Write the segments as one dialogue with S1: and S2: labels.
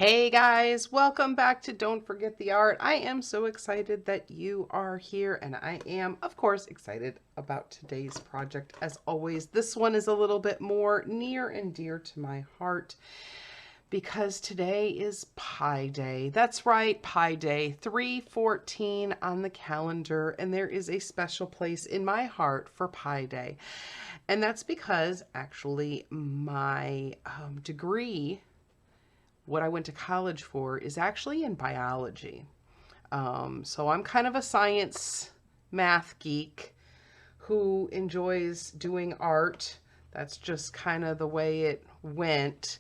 S1: Hey guys, welcome back to Don't Forget the Art. I am so excited that you are here, and I am, of course, excited about today's project. As always, this one is a little bit more near and dear to my heart because today is Pi Day. That's right, Pi Day, 3/14 on the calendar, and there is a special place in my heart for Pi Day. And that's because actually my degree, what I went to college for, is actually in biology. So I'm kind of a science math geek who enjoys doing art. That's just kind of the way it went.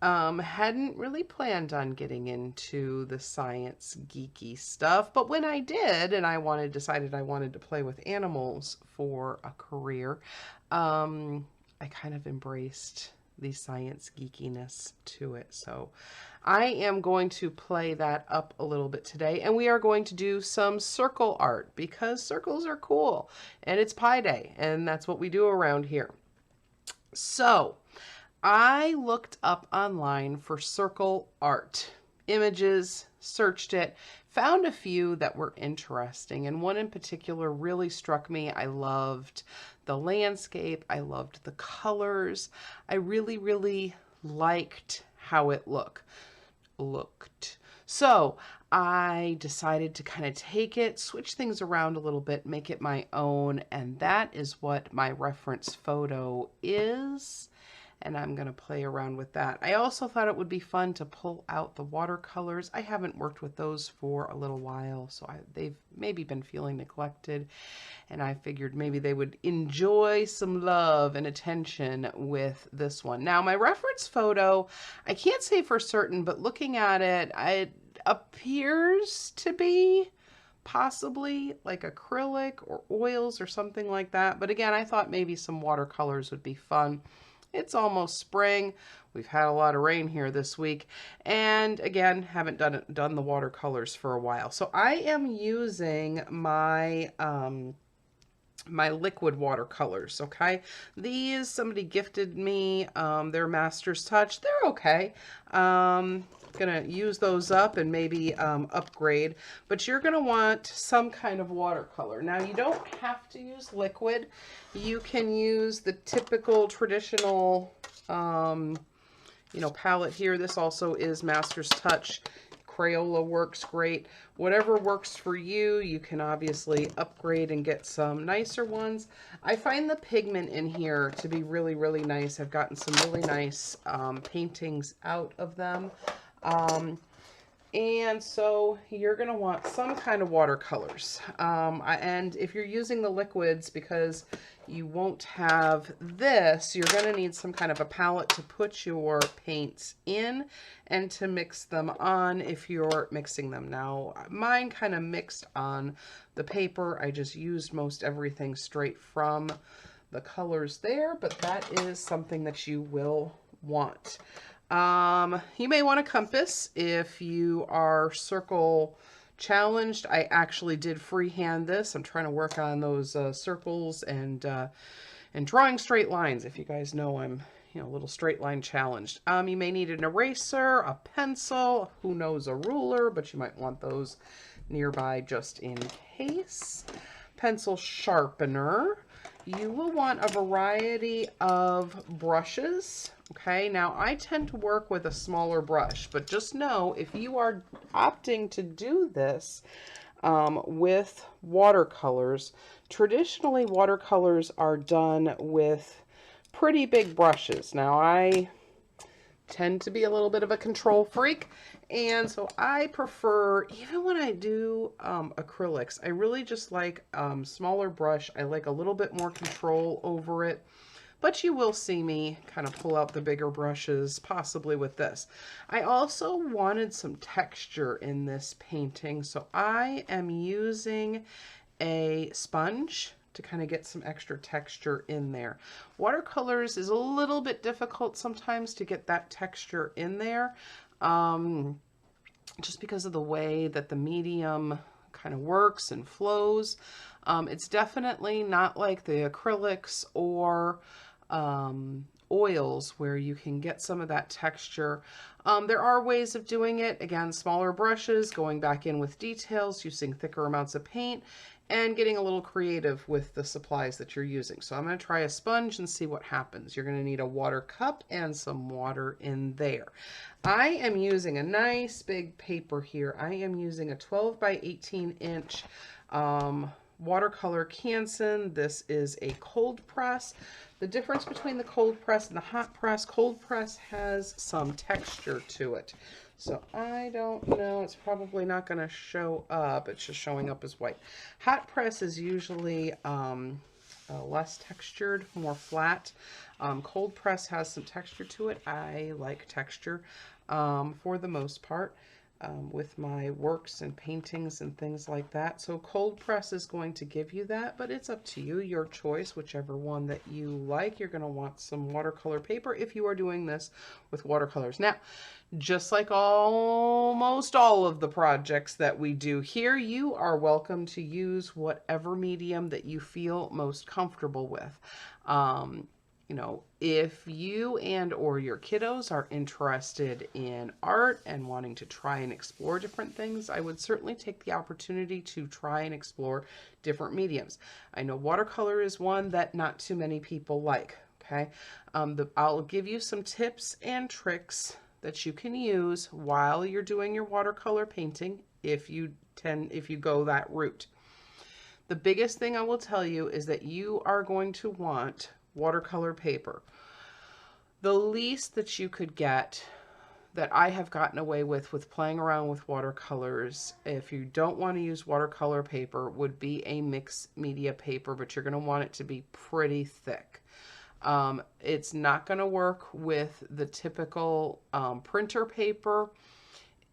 S1: Hadn't really planned on getting into the science geeky stuff, but when I did, and decided I wanted to play with animals for a career, I kind of embraced the science geekiness to it. So I am going to play that up a little bit today, and we are going to do some circle art because circles are cool, and it's Pi Day, and that's what we do around here. So I looked up online for circle art images, searched it, found a few that were interesting, and one in particular really struck me. I loved the landscape, I loved the colors, I really liked how it looked. So I decided to kind of take it, switch things around a little bit, make it my own, and that is what my reference photo is. And I'm going to play around with that. I also thought it would be fun to pull out the watercolors. I haven't worked with those for a little while, so they've maybe been feeling neglected, and I figured maybe they would enjoy some love and attention with this one. Now, my reference photo, I can't say for certain, but looking at it, it appears to be possibly like acrylic or oils or something like that. But again, I thought maybe some watercolors would be fun. It's almost spring. We've had a lot of rain here this week. And again, haven't done the watercolors for a while. So I am using my my liquid watercolors, okay? These, somebody gifted me, they're Master's Touch. They're okay. Gonna use those up and maybe upgrade, but you're gonna want some kind of watercolor. Now, you don't have to use liquid. You can use the typical traditional palette here. This also is Master's Touch. Crayola works great. Whatever works for you, you can obviously upgrade and get some nicer ones. I find the pigment in here to be really nice. I've gotten some really nice paintings out of them. And so you're going to want some kind of watercolors. And if you're using the liquids, because you won't have this, you're going to need some kind of a palette to put your paints in and to mix them on if you're mixing them. Now, mine kind of mixed on the paper. I just used most everything straight from the colors there, but that is something that you will want. You may want a compass if you are circle challenged. I actually did freehand this. I'm trying to work on those circles and drawing straight lines. If you guys know, I'm a little straight line challenged. You may need an eraser, a pencil, who knows, a ruler, but you might want those nearby just in case. Pencil sharpener. You will want a variety of brushes. Okay, now I tend to work with a smaller brush, but just know if you are opting to do this with watercolors, traditionally watercolors are done with pretty big brushes. Now, I tend to be a little bit of a control freak, and so I prefer, even when I do acrylics, I really just like smaller brush. I like a little bit more control over it, but you will see me kind of pull out the bigger brushes, possibly with this. I also wanted some texture in this painting, so I am using a sponge to kind of get some extra texture in there. Watercolors is a little bit difficult sometimes to get that texture in there, just because of the way that the medium kind of works and flows. It's definitely not like the acrylics or oils where you can get some of that texture. There are ways of doing it. Again, smaller brushes, going back in with details, using thicker amounts of paint, and getting a little creative with the supplies that you're using. So I'm going to try a sponge and see what happens. You're going to need a water cup and some water in there. I am using a nice big paper here. I am using a 12 by 18 inch watercolor Canson. This is a cold press. The difference between the cold press and the hot press, cold press has some texture to it. So I don't know, it's probably not going to show up. It's just showing up as white. Hot press is usually less textured, more flat. Cold press has some texture to it. I like texture for the most part. With my works and paintings and things like that. So cold press is going to give you that, but it's up to you, your choice, whichever one that you like. You're going to want some watercolor paper if you are doing this with watercolors. Now, just like almost all of the projects that we do here, you are welcome to use whatever medium that you feel most comfortable with. You know, if you and or your kiddos are interested in art and wanting to try and explore different things, I would certainly take the opportunity to try and explore different mediums. I know watercolor is one that not too many people like, okay? I'll give you some tips and tricks that you can use while you're doing your watercolor painting if you go that route. The biggest thing I will tell you is that you are going to want watercolor paper. The least that you could get, that I have gotten away with playing around with watercolors, if you don't want to use watercolor paper, would be a mixed media paper, but you're going to want it to be pretty thick. It's not going to work with the typical printer paper.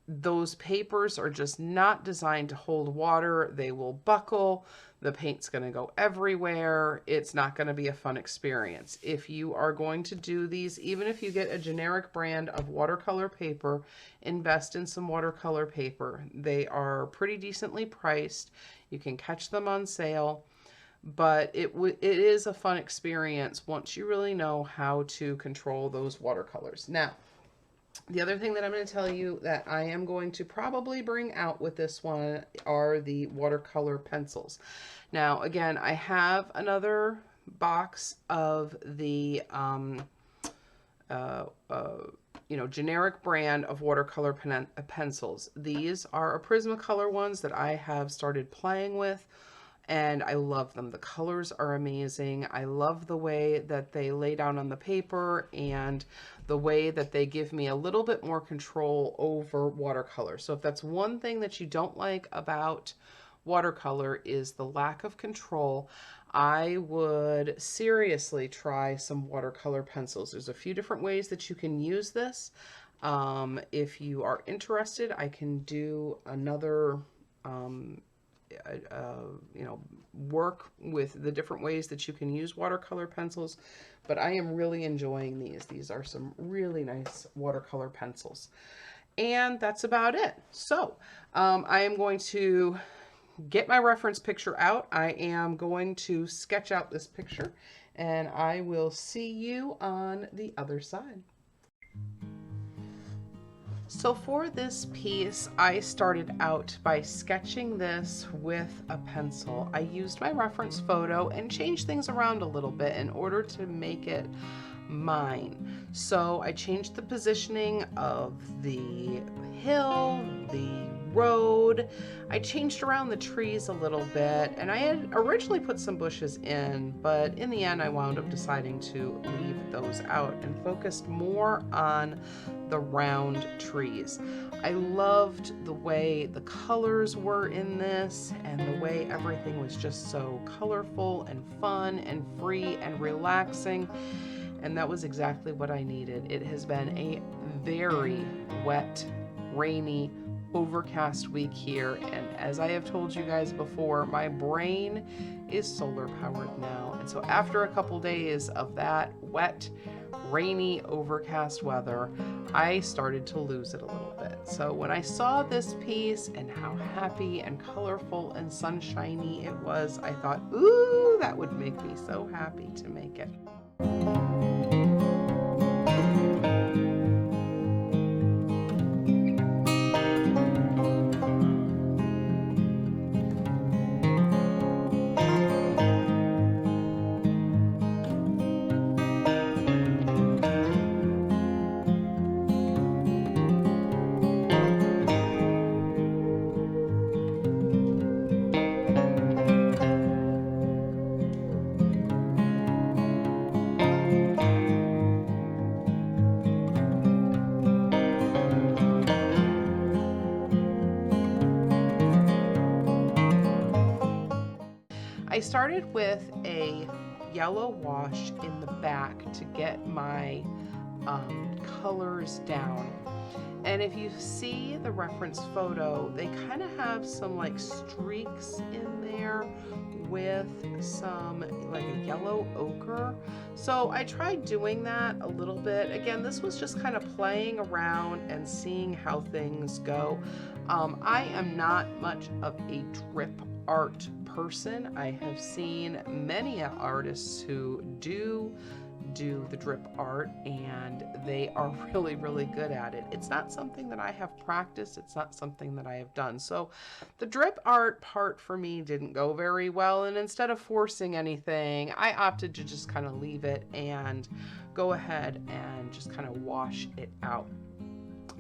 S1: Those papers are just not designed to hold water. They will buckle. The paint's going to go everywhere. It's not going to be a fun experience. If you are going to do these, even if you get a generic brand of watercolor paper, invest in some watercolor paper. They are pretty decently priced. You can catch them on sale, but it is a fun experience once you really know how to control those watercolors. Now, the other thing that I'm going to tell you that I am going to probably bring out with this one are the watercolor pencils. Now, again, I have another box of the, generic brand of watercolor pencils. These are a Prismacolor ones that I have started playing with, and I love them. The colors are amazing. I love the way that they lay down on the paper and the way that they give me a little bit more control over watercolor. So if that's one thing that you don't like about watercolor is the lack of control, I would seriously try some watercolor pencils. There's a few different ways that you can use this. If you are interested, I can do another work with the different ways that you can use watercolor pencils, but I am really enjoying these. These are some really nice watercolor pencils. And that's about it. So I am going to get my reference picture out. I am going to sketch out this picture, and I will see you on the other side. So for this piece, I started out by sketching this with a pencil. I used my reference photo and changed things around a little bit in order to make it mine. So I changed the positioning of the hill, the road. I changed around the trees a little bit, and I had originally put some bushes in, but in the end I wound up deciding to leave those out and focused more on the round trees. I loved the way the colors were in this and the way everything was just so colorful and fun and free and relaxing, and that was exactly what I needed. It has been a very wet, rainy, overcast week here, and as I have told you guys before, my brain is solar powered now, and so after a couple days of that wet, rainy, overcast weather, I started to lose it a little bit. So when I saw this piece and how happy and colorful and sunshiny it was, I thought, ooh, that would make me so happy to make it. started with a yellow wash in the back to get my colors down. And if you see the reference photo, they kind of have some like streaks in there with some like a yellow ochre. So I tried doing that a little bit. Again, this was just kind of playing around and seeing how things go. I am not much of a drip art person. I have seen many artists who do the drip art, and they are really, really good at it. It's not something that I have practiced. It's not something that I have done. So the drip art part for me didn't go very well, and instead of forcing anything, I opted to just kind of leave it and go ahead and just kind of wash it out.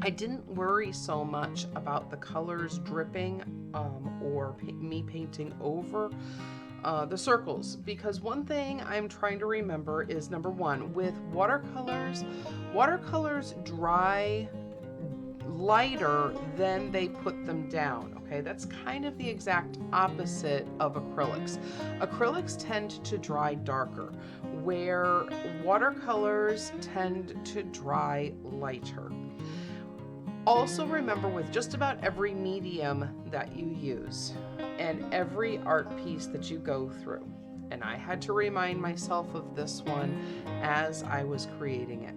S1: I didn't worry so much about the colors dripping or me painting over the circles, because one thing I'm trying to remember is, number one, with watercolors dry lighter than they put them down. Okay, that's kind of the exact opposite of acrylics. Acrylics tend to dry darker, where watercolors tend to dry lighter. Also remember, with just about every medium that you use and every art piece that you go through, and I had to remind myself of this one as I was creating it,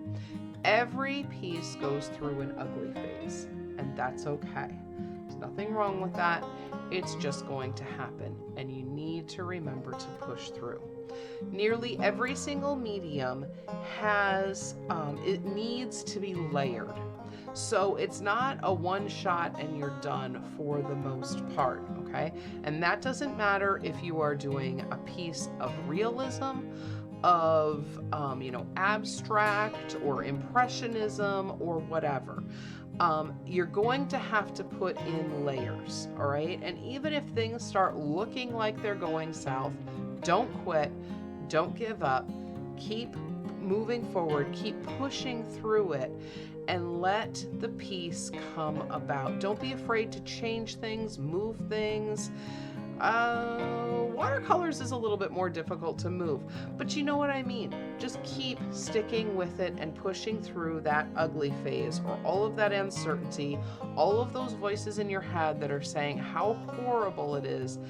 S1: every piece goes through an ugly phase, and that's okay. There's nothing wrong with that. It's just going to happen, and you need to remember to push through. Nearly every single medium has, it needs to be layered. So it's not a one shot and you're done for the most part, okay? And that doesn't matter if you are doing a piece of realism, of, abstract or impressionism or whatever. You're going to have to put in layers, all right? And even if things start looking like they're going south, don't quit, don't give up, keep moving forward, keep pushing through it, and let the piece come about. Don't be afraid to change things, move things. Watercolors is a little bit more difficult to move, but you know what I mean. Just keep sticking with it and pushing through that ugly phase, or all of that uncertainty, all of those voices in your head that are saying how horrible it is.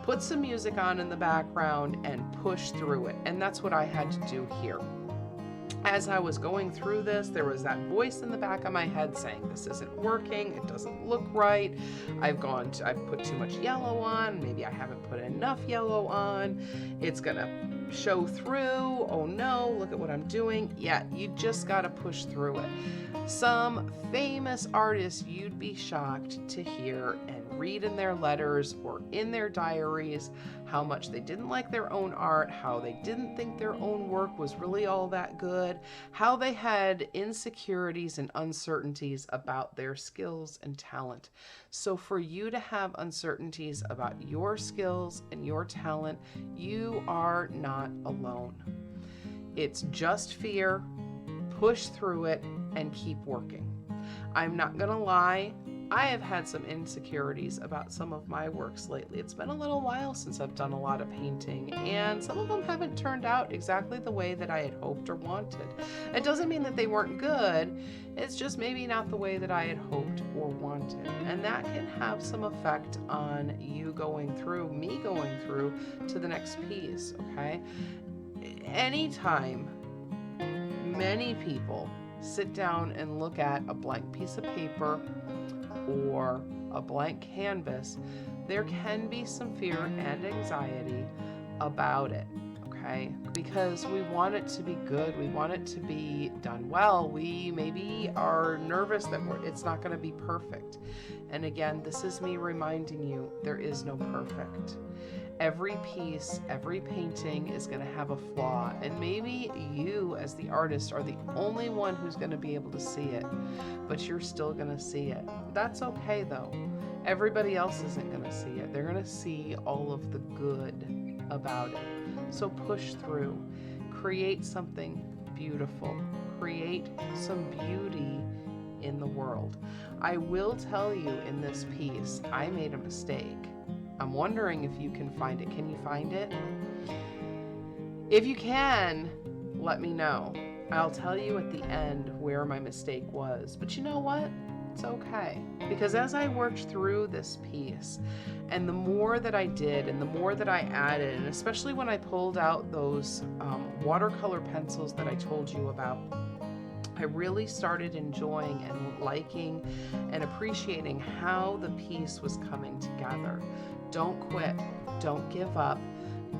S1: Put some music on in the background and push through it. And that's what I had to do here. As I was going through this, there was that voice in the back of my head saying, this isn't working, it doesn't look right, I've put too much yellow on, maybe I haven't put enough yellow on, it's gonna show through, oh no, look at what I'm doing. Yeah, you just gotta push through it. Some famous artists you'd be shocked to hear and read in their letters or in their diaries how much they didn't like their own art, how they didn't think their own work was really all that good, how they had insecurities and uncertainties about their skills and talent. So for you to have uncertainties about your skills and your talent, you are not alone. It's just fear. Push through it and keep working. I'm not gonna lie, I have had some insecurities about some of my works lately. It's been a little while since I've done a lot of painting, and some of them haven't turned out exactly the way that I had hoped or wanted. It doesn't mean that they weren't good, it's just maybe not the way that I had hoped or wanted. And that can have some effect on you going through, me going through to the next piece, okay? Anytime many people sit down and look at a blank piece of paper or a blank canvas, there can be some fear and anxiety about it, okay? Because we want it to be good, we want it to be done well, we maybe are nervous that it's not going to be perfect. And again, this is me reminding you, there is no perfect. Every piece, every painting is going to have a flaw, and maybe you as the artist are the only one who's going to be able to see it, but you're still going to see it. That's okay though. Everybody else isn't going to see it. They're going to see all of the good about it. So push through. Create something beautiful. Create some beauty in the world. I will tell you, in this piece, I made a mistake. I'm wondering if you can find it. Can you find it? If you can, let me know. I'll tell you at the end where my mistake was. But you know what? It's okay. Because as I worked through this piece, and the more that I did and the more that I added, and especially when I pulled out those watercolor pencils that I told you about, I really started enjoying and liking and appreciating how the piece was coming together. Don't quit. Don't give up.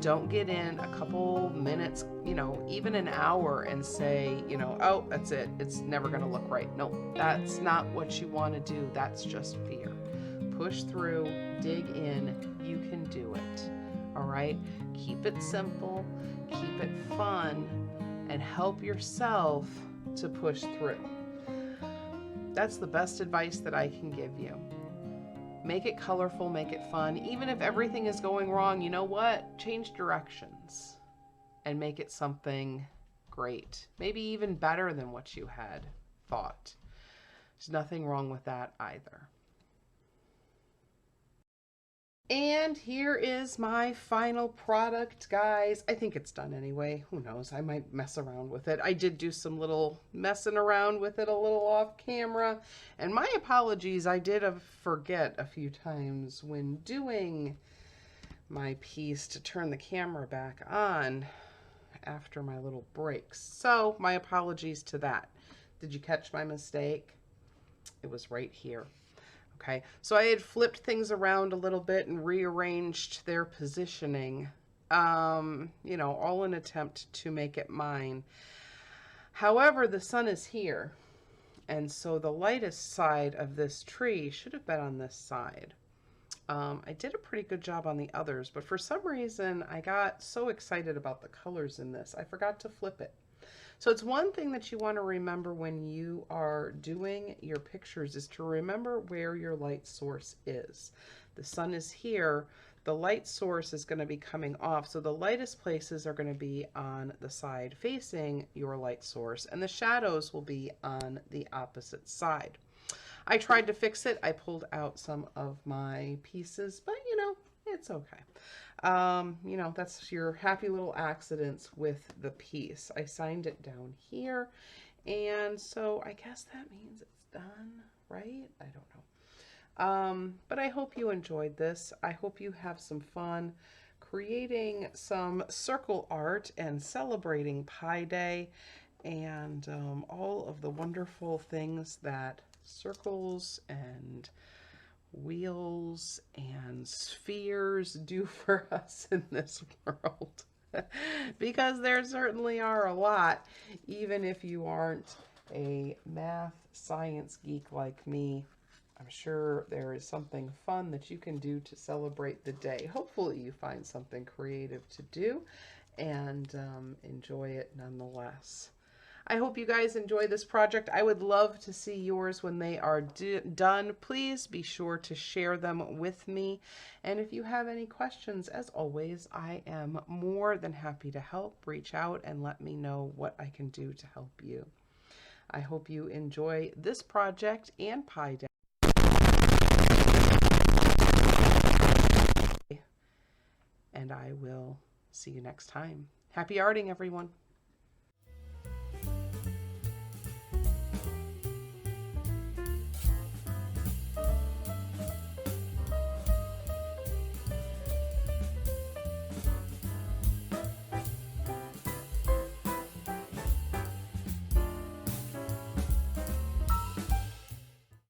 S1: Don't get in a couple minutes, even an hour and say, oh, that's it. It's never going to look right. No, that's not what you want to do. That's just fear. Push through, dig in. You can do it. All right? Keep it simple, keep it fun, and help yourself to push through. That's the best advice that I can give you. Make it colorful, make it fun. Even if everything is going wrong, you know what? Change directions and make it something great. Maybe even better than what you had thought. There's nothing wrong with that either. And here is my final product, guys. I think it's done anyway. Who knows? I might mess around with it. I did do some little messing around with it a little off camera. And my apologies, I did forget a few times when doing my piece to turn the camera back on after my little breaks. So my apologies to that. Did you catch my mistake? It was right here. Okay, so I had flipped things around a little bit and rearranged their positioning, all in an attempt to make it mine. However, the sun is here, and so the lightest side of this tree should have been on this side. I did a pretty good job on the others, but for some reason I got so excited about the colors in this, I forgot to flip it. So it's one thing that you want to remember when you are doing your pictures is to remember where your light source is. The sun is here, the light source is going to be coming off, so the lightest places are going to be on the side facing your light source, and the shadows will be on the opposite side. I tried to fix it. I pulled out some of my pieces, but it's okay. That's your happy little accidents with the piece. I signed it down here, and so I guess that means it's done, right? I don't know. But I hope you enjoyed this. I hope you have some fun creating some circle art and celebrating Pi Day and all of the wonderful things that circles and wheels and spheres do for us in this world. Because there certainly are a lot, even if you aren't a math science geek like me. I'm sure there is something fun that you can do to celebrate the day. Hopefully you find something creative to do and enjoy it nonetheless. I hope you guys enjoy this project. I would love to see yours when they are done. Please be sure to share them with me. And if you have any questions, as always, I am more than happy to help. Reach out and let me know what I can do to help you. I hope you enjoy this project and Pi Day. And I will see you next time. Happy arting, everyone.